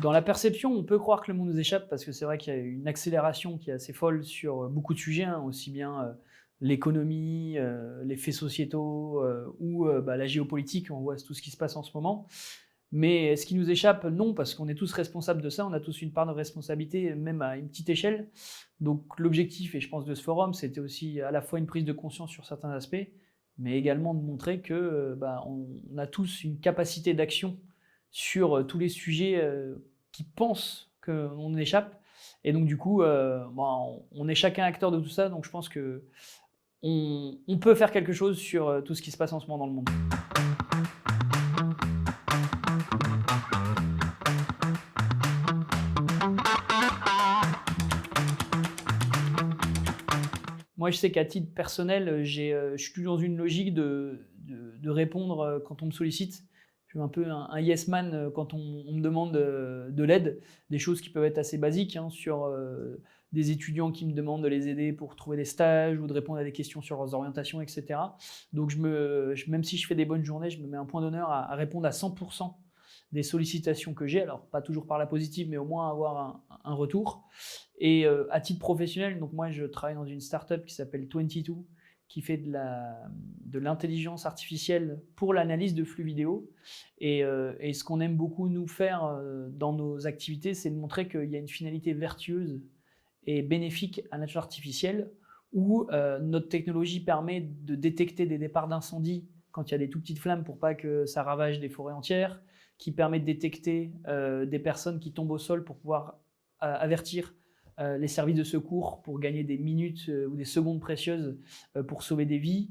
Dans la perception, on peut croire que le monde nous échappe parce que c'est vrai qu'il y a une accélération qui est assez folle sur beaucoup de sujets, hein, aussi bien l'économie, les faits sociétaux ou la géopolitique. On voit tout ce qui se passe en ce moment. Mais est-ce qui nous échappe? Non, parce qu'on est tous responsables de ça, on a tous une part de responsabilité, même à une petite échelle. Donc l'objectif, et je pense de ce forum, c'était aussi à la fois une prise de conscience sur certains aspects, mais également de montrer que on a tous une capacité d'action sur tous les sujets qui pensent qu'on échappe. Et donc du coup, on est chacun acteur de tout ça, donc je pense que on peut faire quelque chose sur tout ce qui se passe en ce moment dans le monde. Moi, je sais qu'à titre personnel, je suis toujours dans une logique de répondre quand on me sollicite. Je suis un peu un yes man quand on me demande de l'aide, des choses qui peuvent être assez basiques, hein, sur des étudiants qui me demandent de les aider pour trouver des stages ou de répondre à des questions sur leurs orientations, etc. Donc, même si je fais des bonnes journées, je me mets un point d'honneur à répondre à 100% des sollicitations que j'ai, alors pas toujours par la positive, mais au moins avoir un retour. Et à titre professionnel, donc moi je travaille dans une startup qui s'appelle 22, qui fait de l'intelligence artificielle pour l'analyse de flux vidéo. Et ce qu'on aime beaucoup nous faire dans nos activités, c'est de montrer qu'il y a une finalité vertueuse et bénéfique à l'intelligence artificielle, où notre technologie permet de détecter des départs d'incendie quand il y a des tout petites flammes pour pas que ça ravage des forêts entières, qui permet de détecter des personnes qui tombent au sol pour pouvoir avertir les services de secours pour gagner des minutes ou des secondes précieuses pour sauver des vies,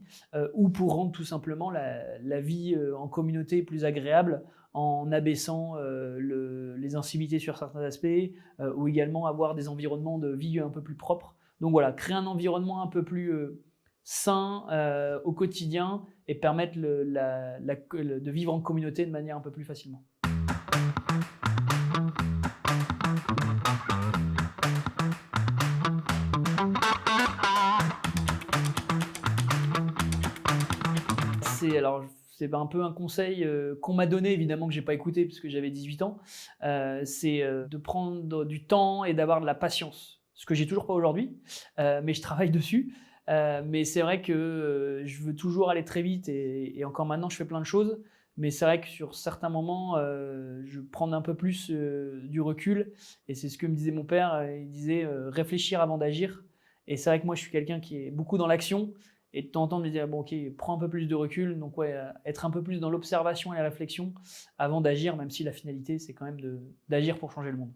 ou pour rendre tout simplement la vie en communauté plus agréable en abaissant les incivilités sur certains aspects, ou également avoir des environnements de vie un peu plus propres. Donc voilà, créer un environnement un peu plus sain au quotidien et permettre de vivre en communauté de manière un peu plus facilement. C'est un peu un conseil qu'on m'a donné, évidemment que j'ai pas écouté parce que j'avais 18 ans, c'est de prendre du temps et d'avoir de la patience. Ce que j'ai toujours pas aujourd'hui, mais je travaille dessus. Mais c'est vrai que je veux toujours aller très vite et encore maintenant je fais plein de choses. Mais c'est vrai que sur certains moments, je prends un peu plus du recul. Et c'est ce que me disait mon père. Il disait réfléchir avant d'agir. Et c'est vrai que moi je suis quelqu'un qui est beaucoup dans l'action. Et de temps en temps, me dire, bon, ok, prends un peu plus de recul. Donc, ouais, être un peu plus dans l'observation et la réflexion avant d'agir, même si la finalité, c'est quand même d'agir pour changer le monde.